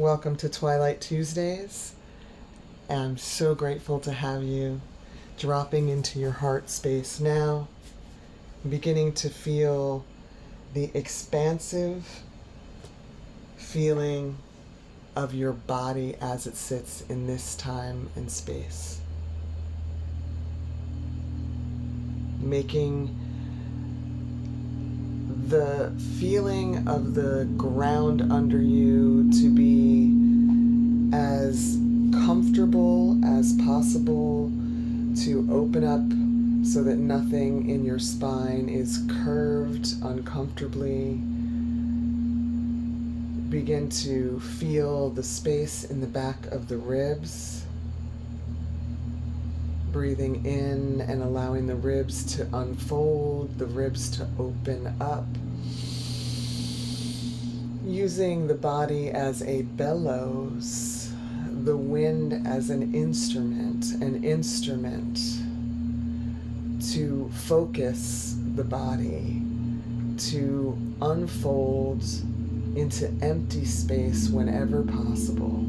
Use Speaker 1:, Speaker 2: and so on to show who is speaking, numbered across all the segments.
Speaker 1: Welcome to Twilight Tuesdays. I'm so grateful to have you dropping into your heart space now, beginning to feel the expansive feeling of your body as it sits in this time and space. Making the feeling of the ground under you to be as comfortable as possible, to open up so that nothing in your spine is curved uncomfortably. Begin to feel the space in the back of the ribs. Breathing in and allowing the ribs to unfold, the ribs to open up. Using the body as a bellows, the wind as an instrument to focus the body, to unfold into empty space whenever possible.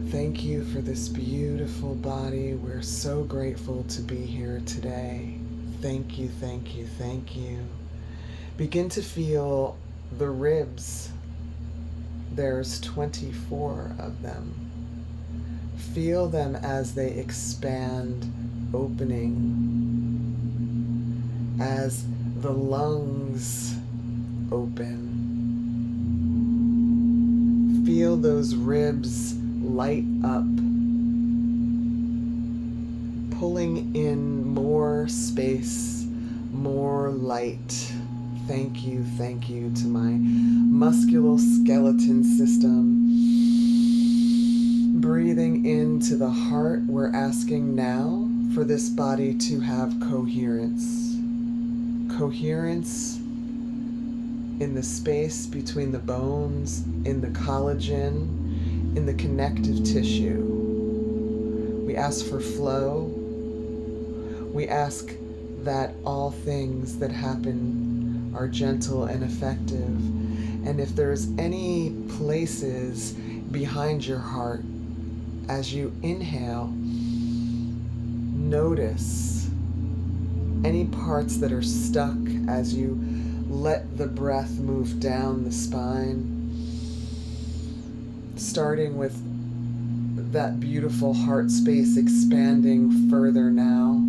Speaker 1: Thank you for this beautiful body. We're so grateful to be here today. Thank you, thank you, thank you. Begin to feel the ribs. There's 24 of them. Feel them as they expand, opening, as the lungs open. Feel those ribs light up, pulling in more space, more light. Thank you to my musculoskeletal system. Breathing into the heart, we're asking now for this body to have coherence. Coherence in the space between the bones, in the collagen, in the connective tissue. We ask for flow. We ask that all things that happen are gentle and effective. And if there's any places behind your heart, as you inhale, notice any parts that are stuck as you let the breath move down the spine. Starting with that beautiful heart space expanding further now.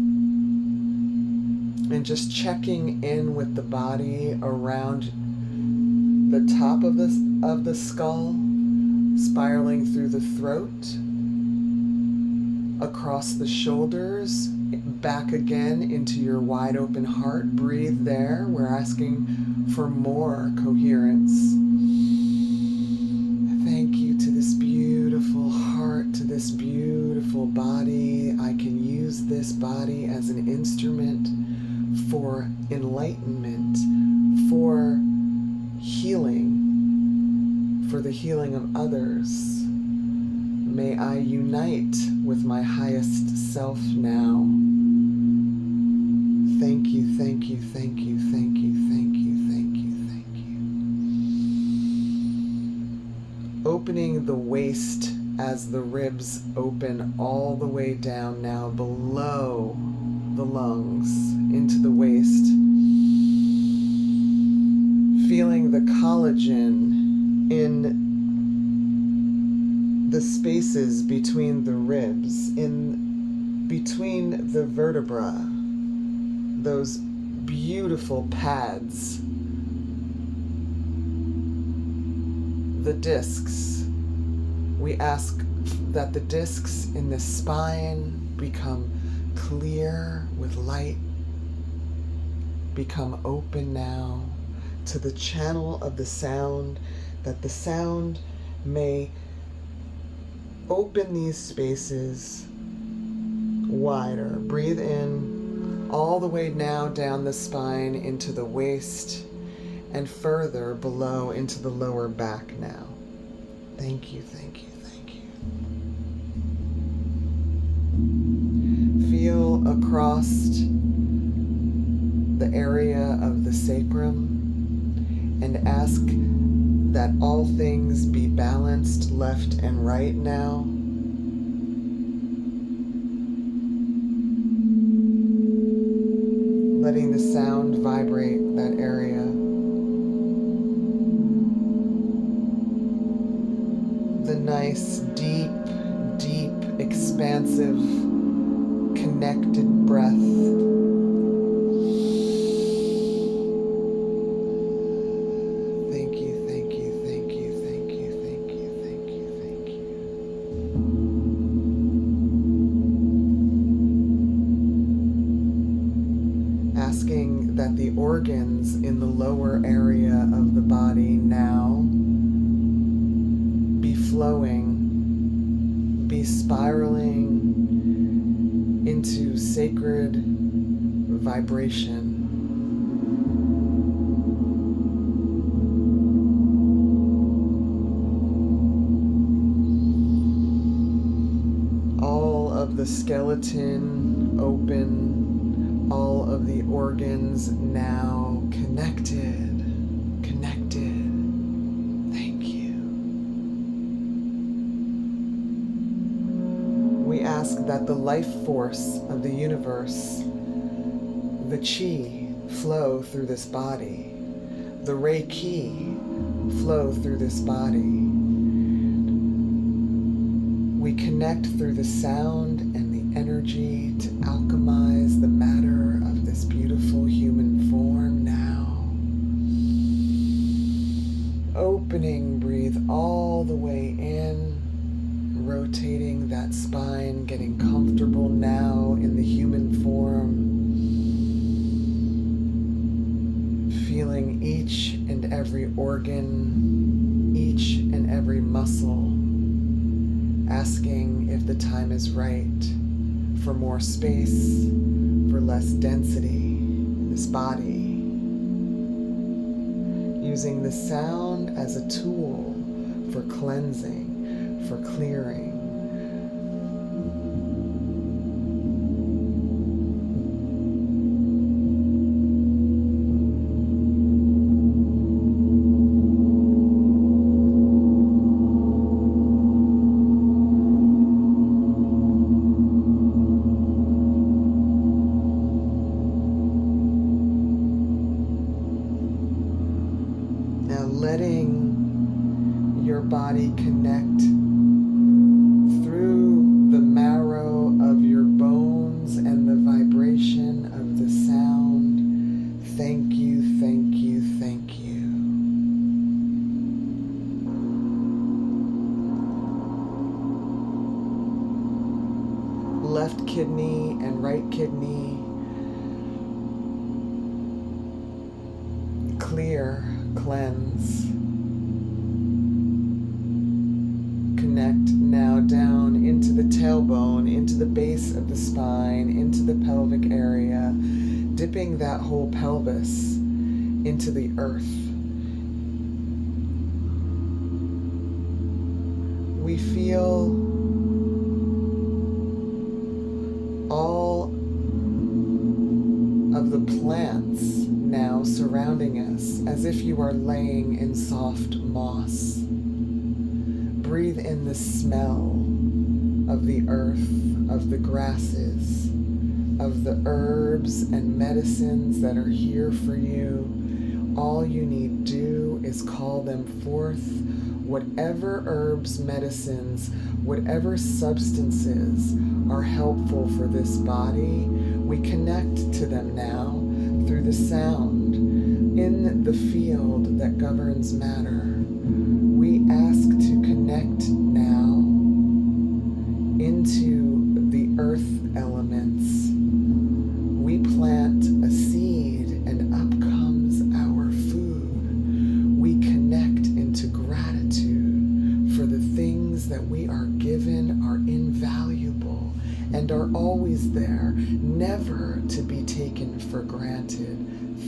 Speaker 1: And just checking in with the body around the top of the skull, spiraling through the throat, across the shoulders, back again into your wide open heart. Breathe there. We're asking for more coherence. Thank you to this beautiful heart, to this beautiful body. I can use this body as an instrument for enlightenment, for healing, for the healing of others. May I unite with my highest self now. Thank you, thank you, thank you, thank you, thank you, thank you, thank you. Opening the waist as the ribs open all the way down now below the lungs into the waist. Feeling the collagen in the spaces between the ribs, in between the vertebra, those beautiful pads, the discs. We ask that the discs in the spine become clear with light, become open now to the channel of the sound, that the sound may open these spaces wider. Breathe in all the way now down the spine into the waist and further below into the lower back now. Thank you, thank you, thank you. Feel across the area of the sacrum and ask that all things be balanced left and right now. Letting the sound vibrate that area. The nice, deep, deep, expansive, connected breath. Thank you, thank you, thank you, thank you, thank you, thank you, thank you. Asking that the organs in the lower area of the body now be flowing, be spiraling into sacred vibration. All of the skeleton open, all of the organs now connected, connected. Thank you. We ask that the life force of the universe, the chi, flow through this body, the Reiki flow through this body. We connect through the sound and the energy to alchemize the matter of this beautiful human form now. Opening, breathe all the way in, rotating that spine, getting comfortable now in the human form. Feeling each and every organ, each and every muscle. Asking if the time is right for more space, for less density in this body. Using the sound as a tool for cleansing, for clearing. Letting your body connect through the marrow of your bones and the vibration of the sound. Thank you, thank you, thank you. Left kidney and right kidney. Clear. Cleanse. Connect now down into the tailbone, into the base of the spine, into the pelvic area, dipping that whole pelvis into the earth. We feel all of the plants now surrounding us as if you are laying in soft moss. Breathe in the smell of the earth, of the grasses, of the herbs and medicines that are here for you. All you need do is call them forth. Whatever herbs, medicines, whatever substances are helpful for this body, we connect to them now through the sound in the field that governs matter. We ask to connect now into the earth elements. We plant a seed and up comes our food. We connect into gratitude for the things that we are given are invaluable and are always there, never to be taken for granted.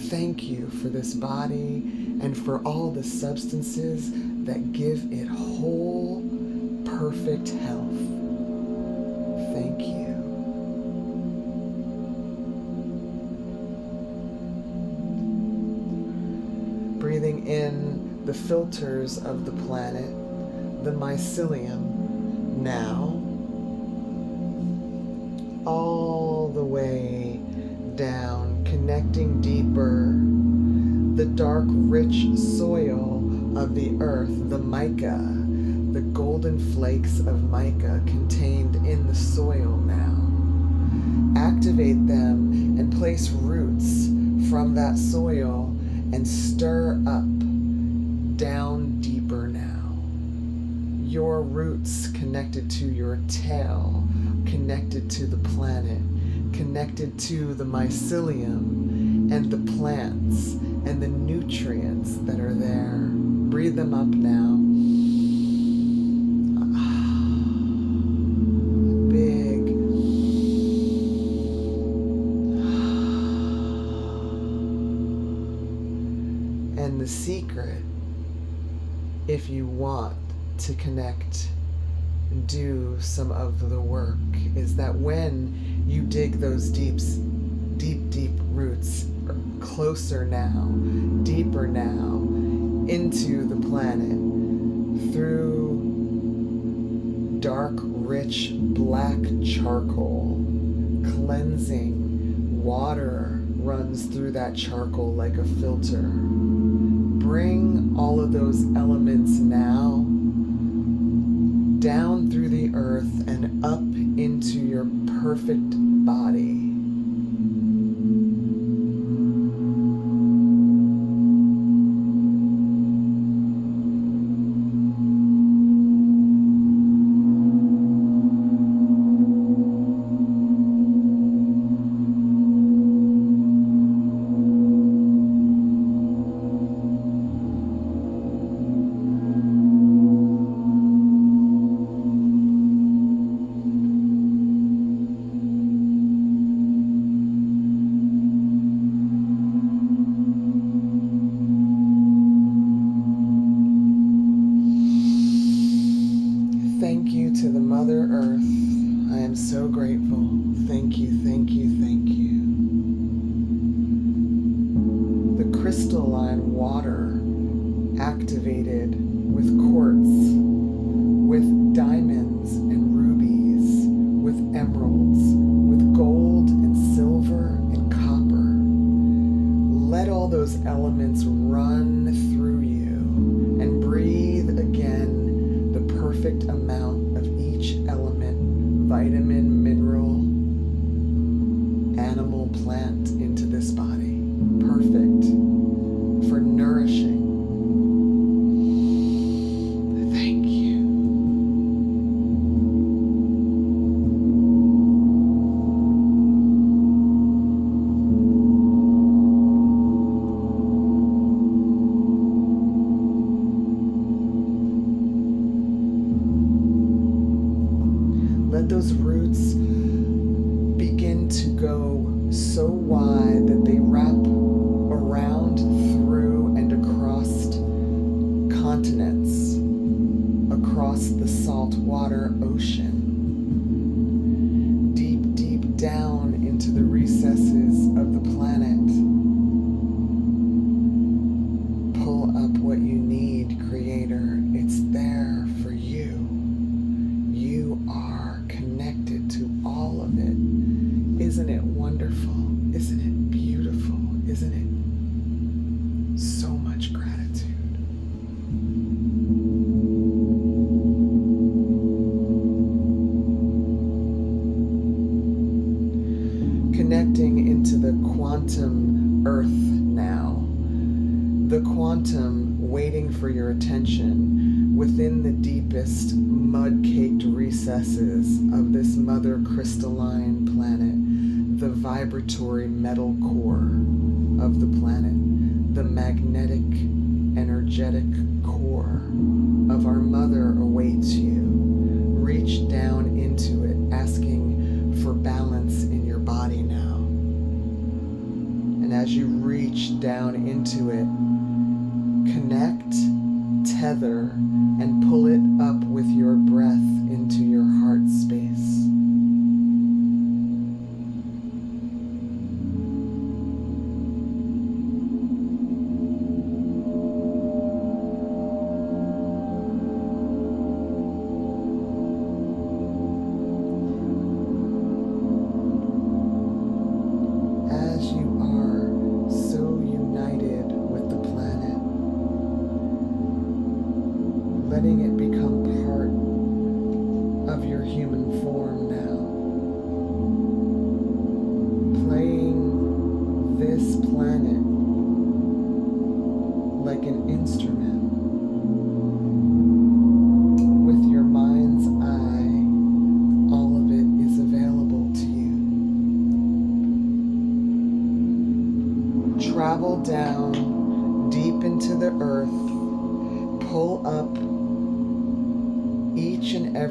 Speaker 1: Thank you for this body and for all the substances that give it whole, perfect health. Thank you. Breathing in the filters of the planet, the mycelium, now all the way down, connecting deeper, the dark, rich soil of the earth, the mica, the golden flakes of mica contained in the soil now. Activate them and place roots from that soil and stir up down deeper now. Your roots connected to your tail, connected to the planet, connected to the mycelium and the plants and the nutrients that are there. Breathe them up now. Big. And the secret, if you want to connect, do some of the work, is that when you dig those deep roots closer now, deeper now, into the planet, through dark, rich, black charcoal, cleansing water runs through that charcoal like a filter. Bring all of those elements now down through the earth and up into your perfect body. Thank you to the Mother Earth. I am so grateful. Thank you, thank you, thank you. The crystalline water activated with quartz, with diamonds and rubies, with emeralds, with gold and silver and copper. Let all those elements run through you and breathe again the perfect amount of each element, vitamin, mineral, animal, plant into this body. Perfect for nourishing. Thank you. Let those roots begin to go so wide that they wrap around, through, and across continents, across the saltwater ocean, deep, deep down into the recesses of the planet. Pull up what you need, Creator. It's there for you. You are connected to all of it. Isn't it wonderful? Isn't it beautiful? Isn't it so much gratitude? Connecting into the quantum earth now. The quantum waiting for your attention within the deepest mud-caked recesses of this mother crystalline planet, the vibratory metal core of the planet, the magnetic, energetic core of our mother awaits you. Reach down into it, asking for balance in your body now. And as you reach down into it, connect, tether, and pull it up with your breath into your heart space.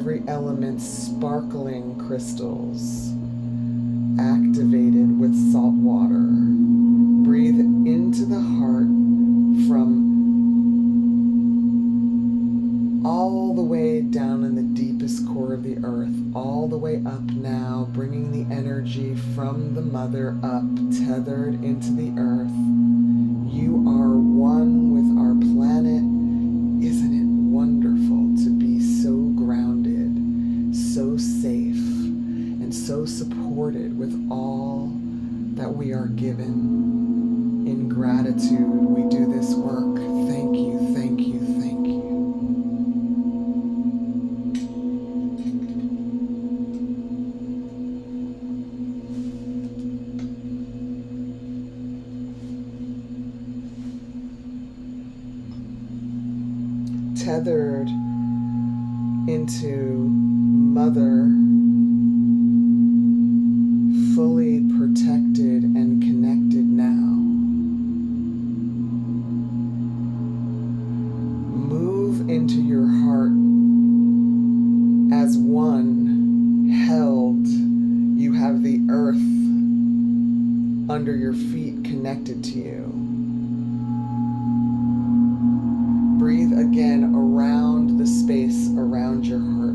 Speaker 1: every element sparkling crystals, activated with salt water. Breathe into the heart from all the way down in the deepest core of the earth, all the way up now, bringing the energy from the mother up, tethered into the earth. You are one with our planet. Isn't it wonderful to be so grounded, so safe, and so supported with all that we are given? In gratitude, we do this work. Thank you, thank you, thank you. Tethered into Mother, fully protected and connected now. Move into your heart as one, held. You have the earth under your feet connected to you. Breathe again around the space around your heart,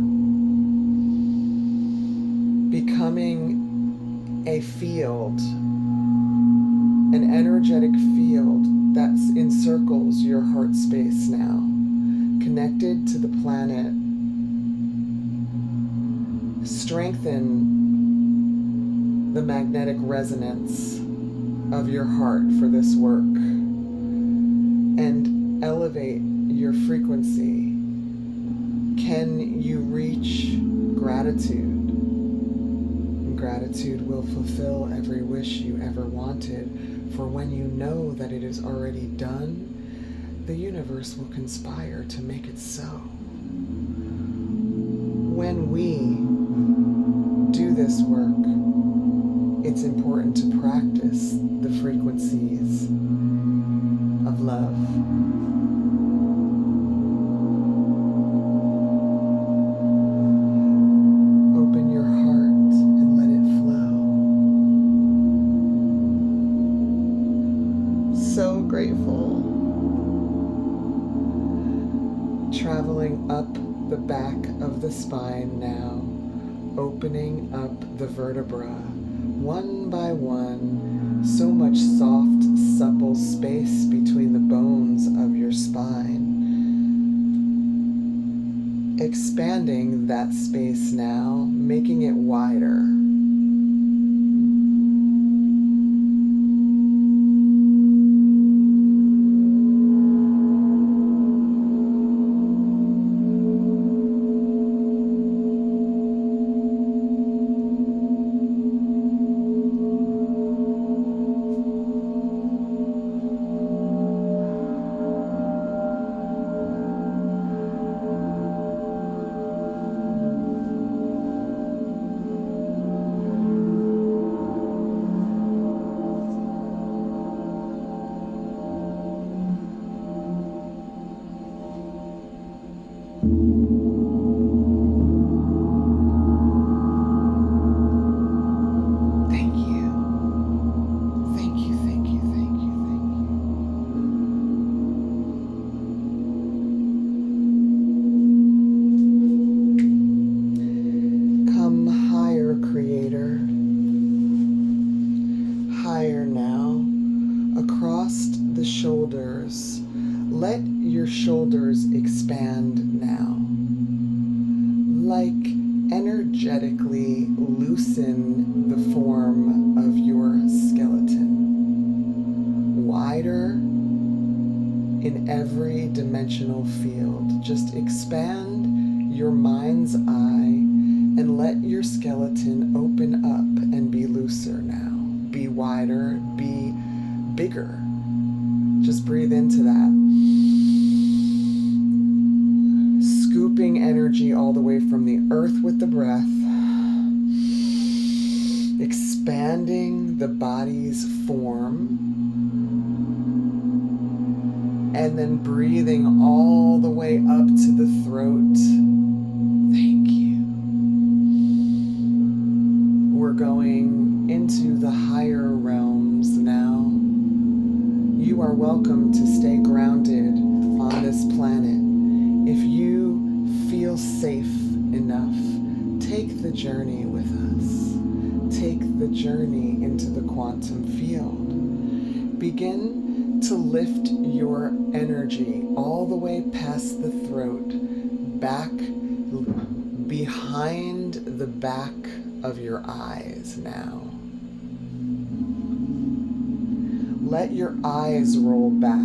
Speaker 1: becoming a field, an energetic field that encircles your heart space now, connected to the planet. Strengthen the magnetic resonance of your heart for this work and elevate your frequency. Can you reach gratitude? And gratitude will fulfill every wish you ever wanted, for when you know that it is already done, the universe will conspire to make it so. When we do this work, it's important to practice the frequencies of love. Open your heart and let it flow. So grateful. Traveling up the back of the spine now, opening up the vertebra one by one. So much soft, supple space between the bones of your spine. Expanding that space now, making it wider. Let your shoulders expand now. Like energetically loosen the form of your skeleton. Wider in every dimensional field. Just expand your mind's eye and let your skeleton open up and be looser now. Be wider, be bigger. Just breathe into that. Scooping energy all the way from the earth with the breath. Expanding the body's form. And then breathing all the way up to the throat. Thank you. welcome to stay grounded on this planet. If you feel safe enough, take the journey with us. Take the journey into the quantum field. Begin to lift your energy all the way past the throat, back behind the back of your eyes now. Let your eyes roll back.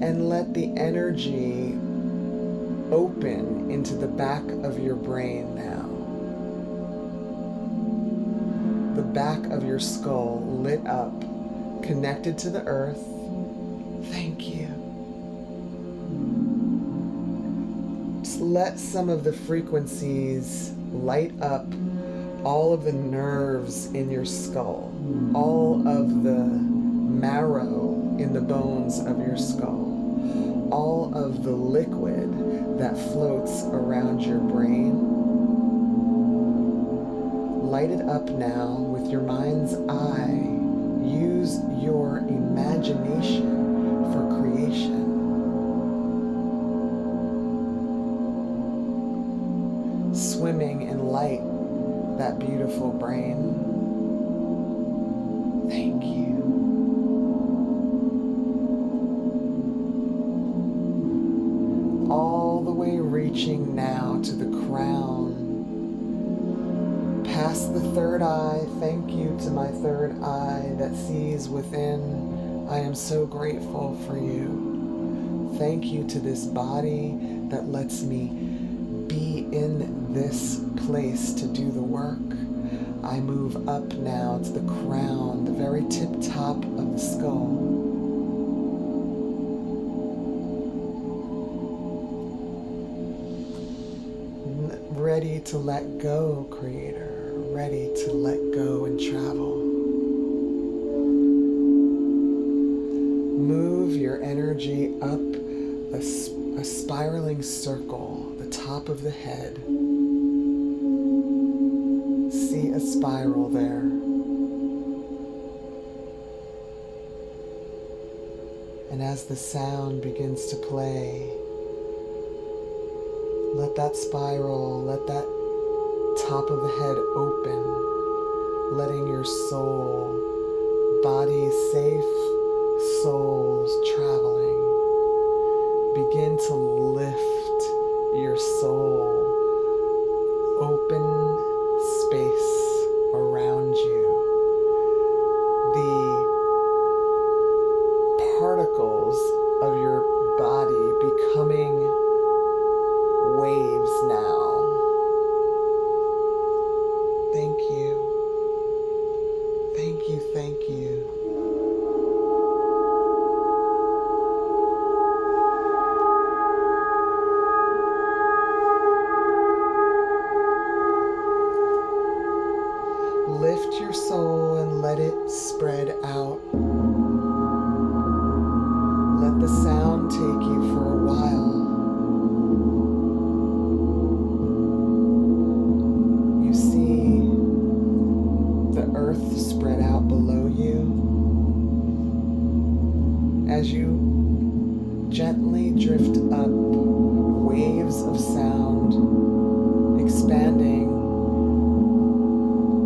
Speaker 1: And let the energy open into the back of your brain now. The back of your skull lit up, connected to the earth. Thank you. Just let some of the frequencies light up all of the nerves in your skull, all of the marrow in the bones of your skull, all of the liquid that floats around your brain. Light it up now with your mind's eye. Use your imagination for creation. Swimming in light, that beautiful brain. Thank you. All the way reaching now to the crown, past the third eye. Thank you to my third eye that sees within. I am so grateful for you. Thank you to this body that lets me be in this place to do the work. I move up now to the crown, the very tip top of the skull. Ready to let go, Creator. Ready to let go and travel. Move your energy up a spiraling circle, the top of the head. See a spiral there. And as the sound begins to play, let that spiral, let that top of the head open, letting your soul, body safe, souls traveling. Begin to lift your soul. Open space around you. The particles of your body becoming waves now. Thank you. Thank you, thank you. Lift your soul and let it spread out. Let the sound take you for a while. You see the earth spread out below you. As you gently drift up, waves of sound expanding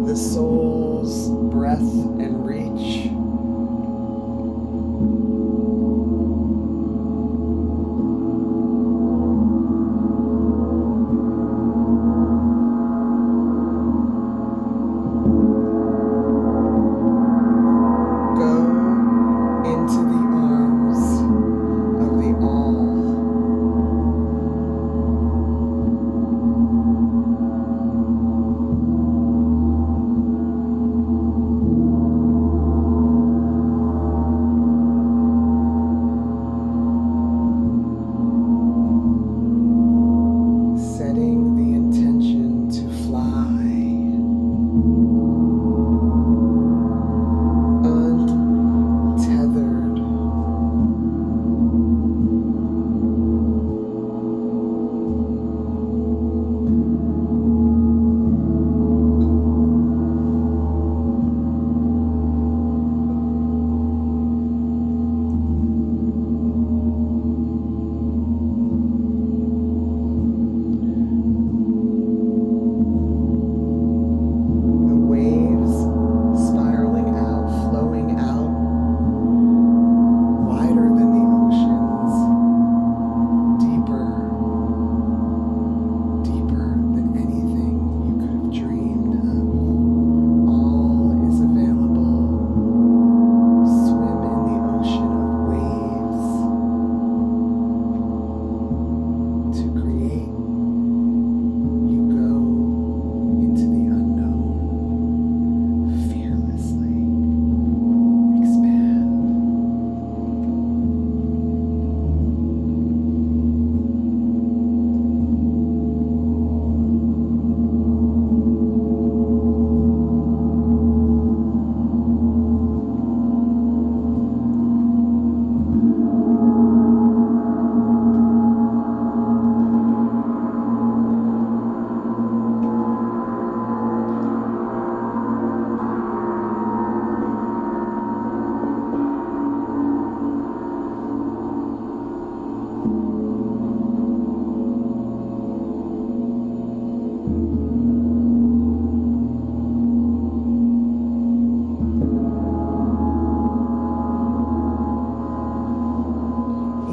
Speaker 1: the soul's breath and reach. Go into the arms of the all.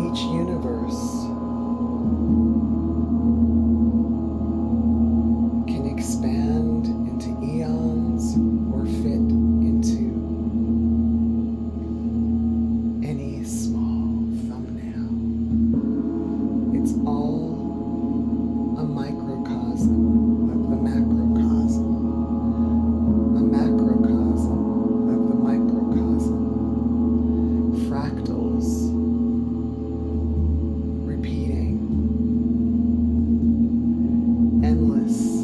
Speaker 1: each universe can expand into eons or fit into any small thumbnail. It's all a microcosm of the macrocosm, a macrocosm of the microcosm, fractals repeating, endless.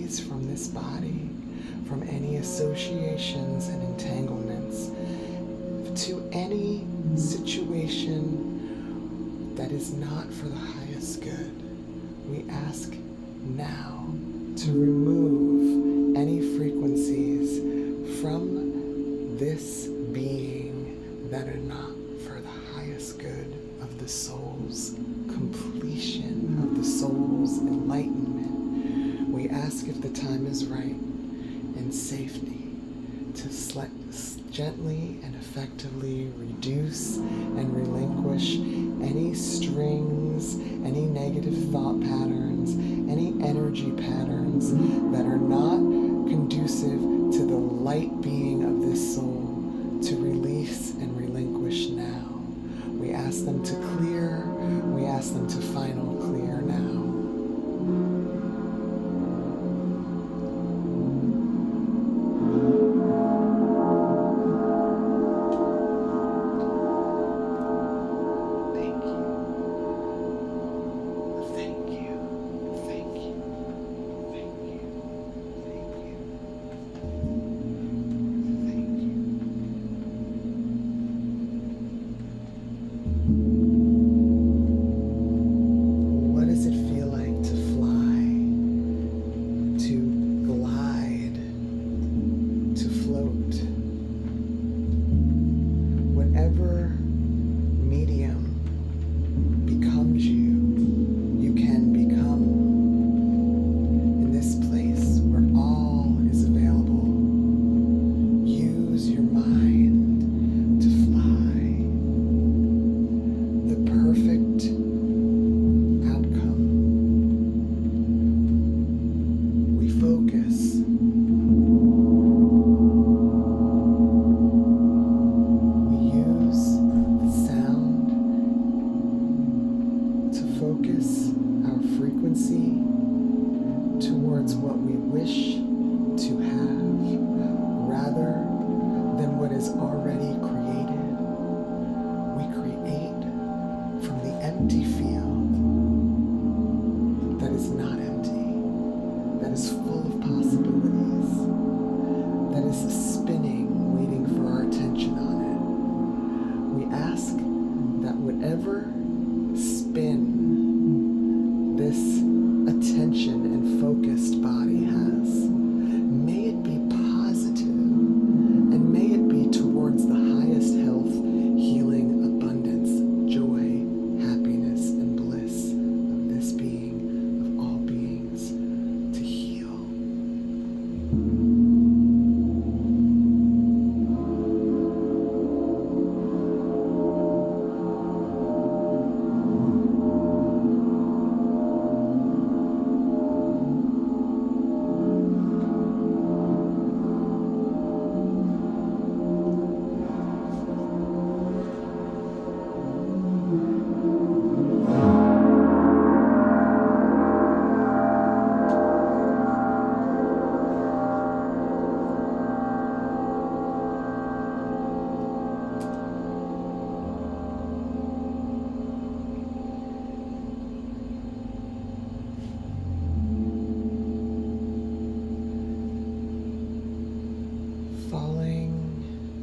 Speaker 1: release from this body, from any associations and entanglements, to any situation that is not for the highest good. We ask now to remove any frequencies from this being that are not for the highest good of the soul's completion, of the soul's enlightenment. We ask if the time is right in safety to gently and effectively reduce and relinquish any strings, any negative thought patterns, any energy patterns that are not conducive to the light being of this soul, to release and relinquish now. We ask them to clear, we ask them to final clear now.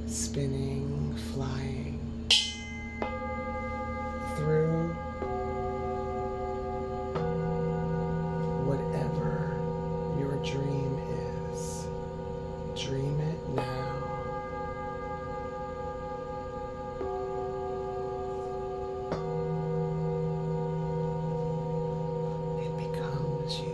Speaker 1: Spinning, flying through whatever your dream is. Dream it now. It becomes you.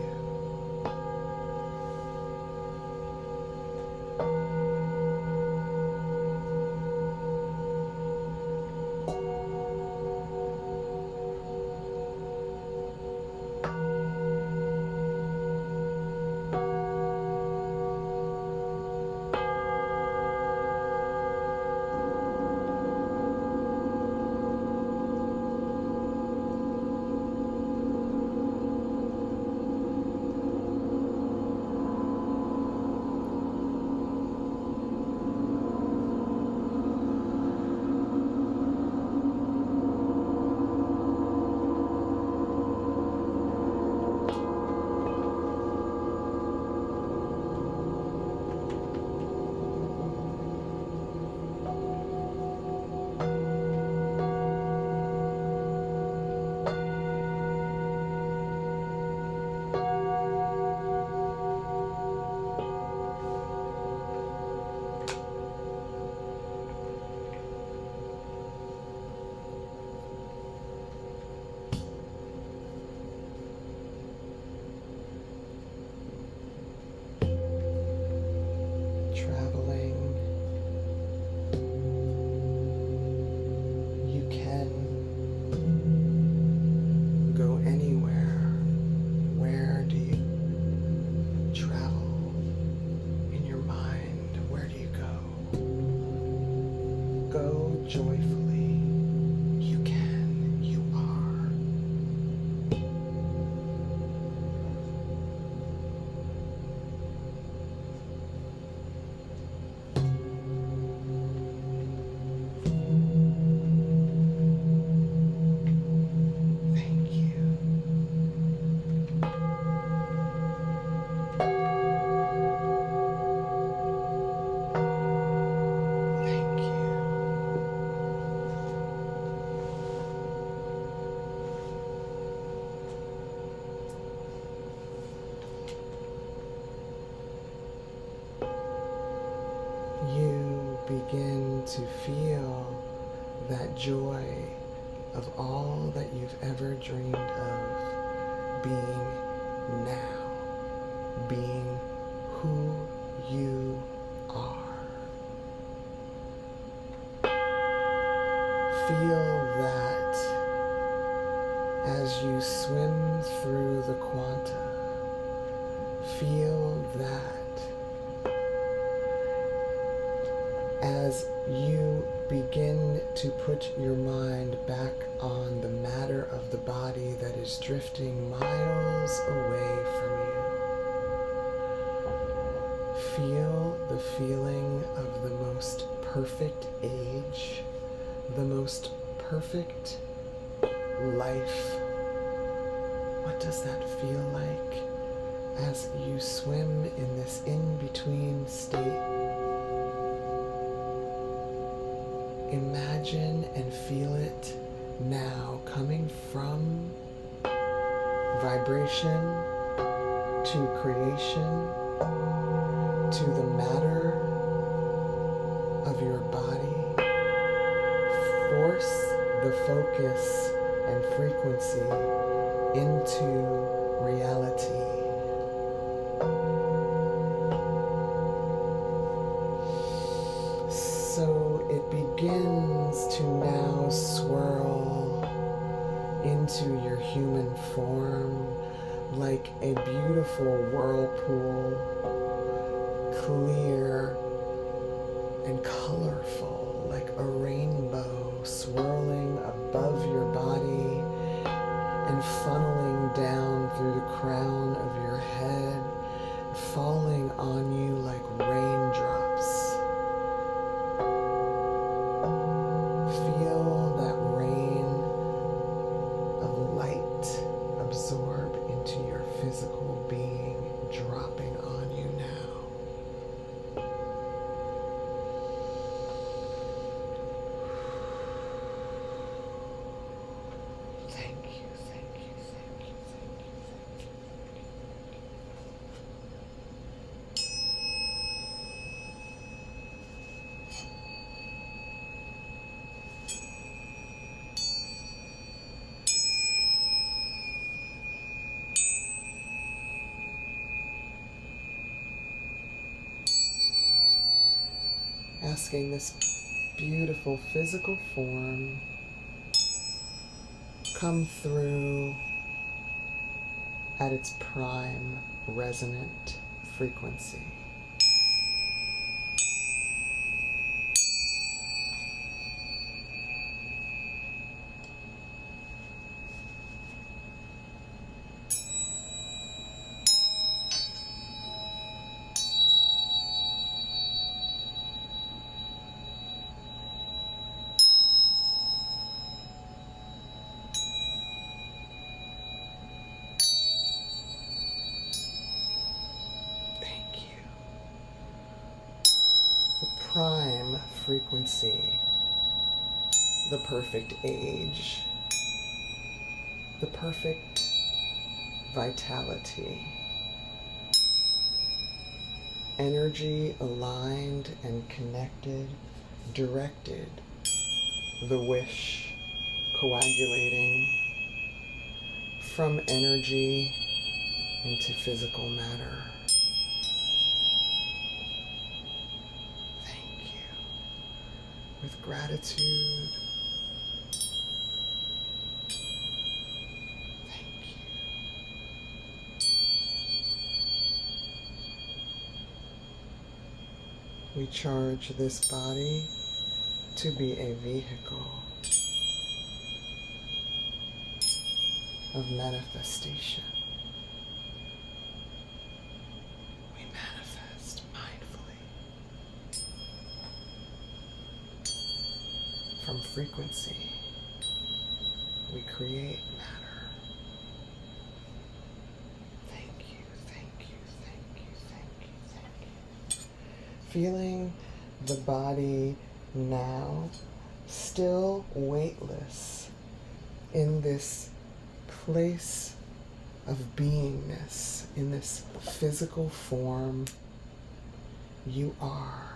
Speaker 1: you begin to feel that joy of all that you've ever dreamed of being now, being who you are. Feel that as you swim through the quanta. Feel that as you begin to put your mind back on the matter of the body that is drifting miles away from you. Feel the feeling of the most perfect age, the most perfect life. What does that feel like as you swim in this in-between state? Imagine and feel it now, coming from vibration to creation to the matter of your body. Force the focus and frequency into reality. So it begins to now swirl into your human form like a beautiful whirlpool, clear and colorful, like a rainbow swirling above your body and funneling down through the crown of your head, falling on you like raindrops. Feel that rain of light absorb into your physical being, dropping on you now. Thank you, thank you, thank you, thank you, thank you. Asking this beautiful physical form come through at its prime resonant frequency. Prime frequency, the perfect age, the perfect vitality, energy aligned and connected, directed, the wish coagulating from energy into physical matter. With gratitude, thank you. We charge this body to be a vehicle of manifestation. We manifest mindfully. From frequency, we create matter. Thank you, thank you, thank you, thank you, thank you. Feeling the body now still weightless in this place of beingness, in this physical form. You are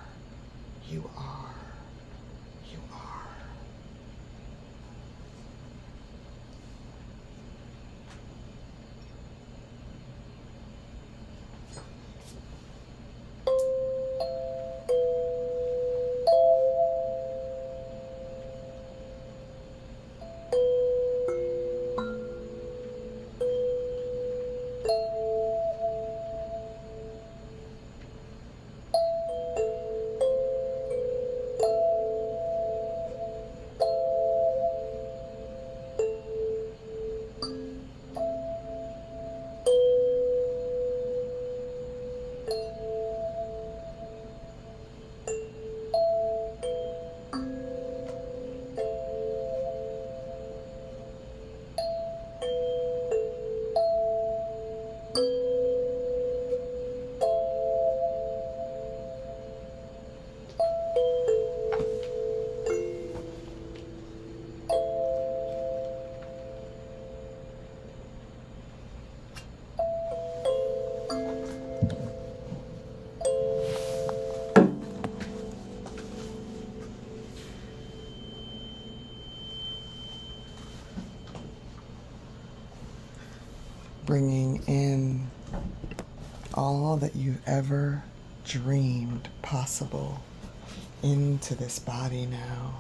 Speaker 1: bringing in all that you've ever dreamed possible into this body now.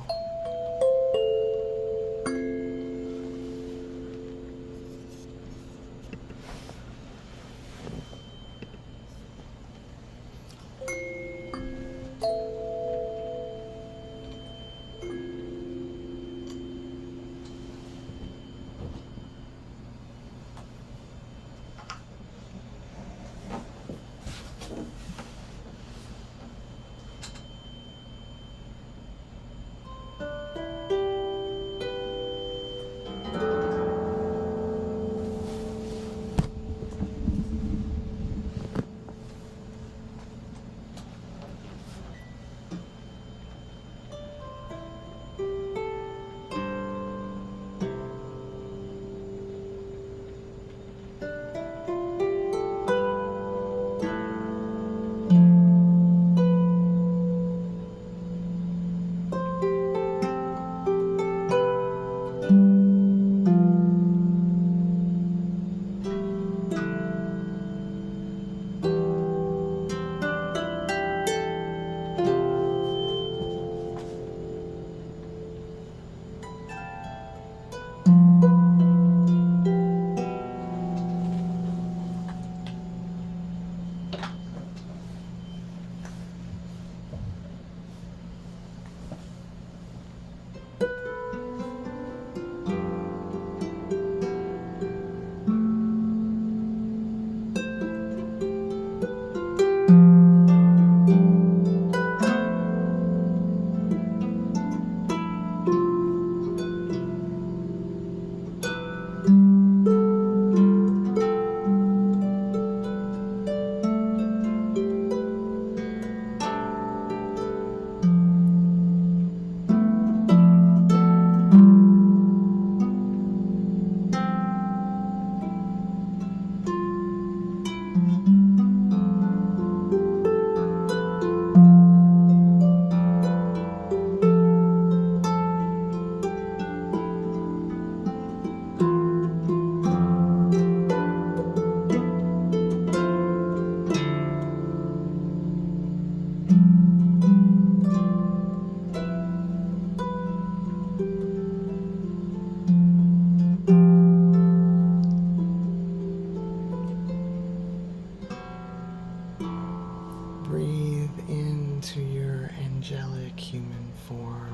Speaker 1: Breathe into your angelic human form.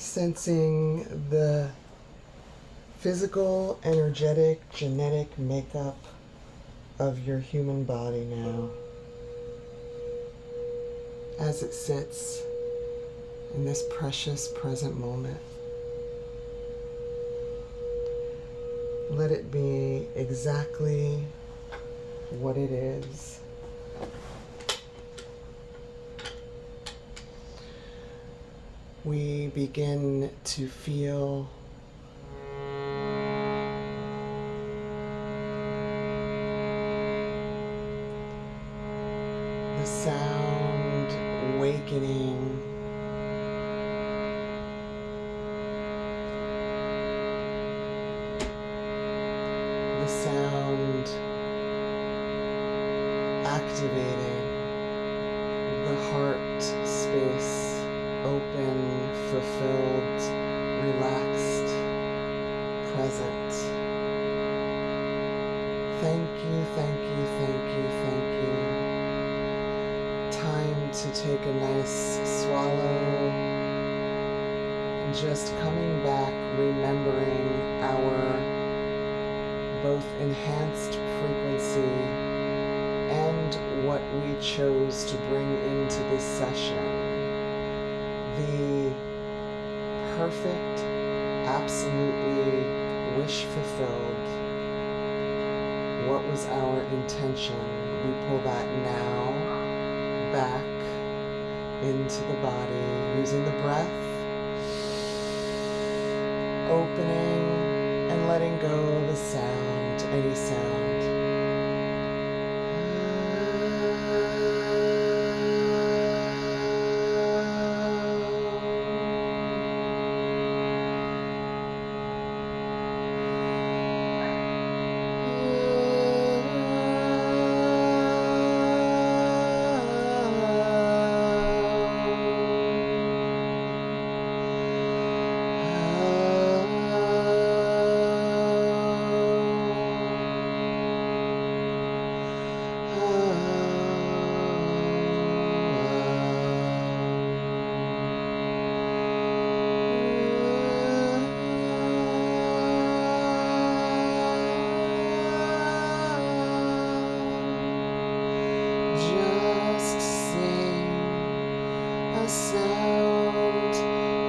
Speaker 1: Sensing the physical, energetic, genetic makeup of your human body now as it sits in this precious present moment. Let it be exactly what it is. We begin to feel the sound awakening, the sound activating the heart space, open, fulfilled, relaxed, present. Thank you, thank you, thank you, thank you. Time to take a nice swallow and just coming back, remembering our both enhanced frequency and what we chose to bring into this session. The perfect, absolutely wish fulfilled. What was our intention? We pull that now back into the body using the breath, opening and letting go of the sound, any sound. Sound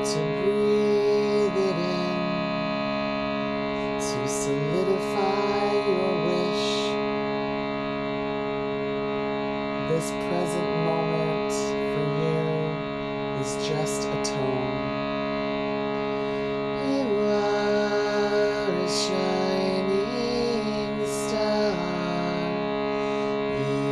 Speaker 1: to breathe it in, to solidify your wish. This present moment for you is just a tone. You are a shining star. You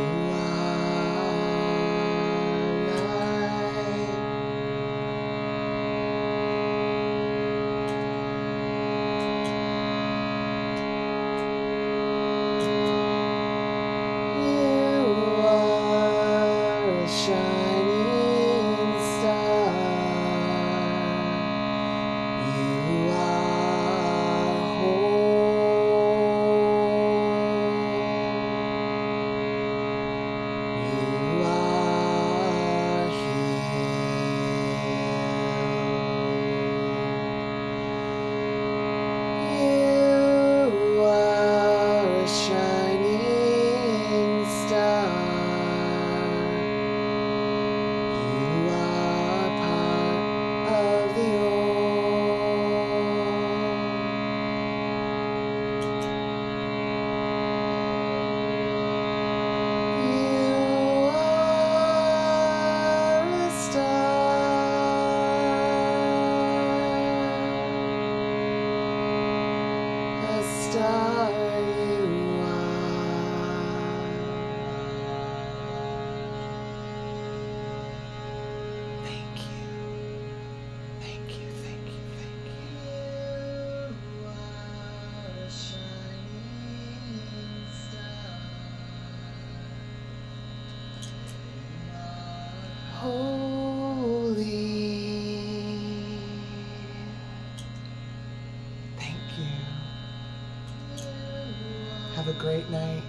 Speaker 1: have a great night.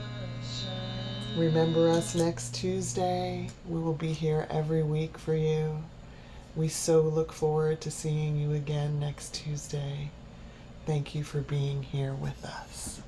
Speaker 1: Remember us next Tuesday. We will be here every week for you. We so look forward to seeing you again next Tuesday. Thank you for being here with us.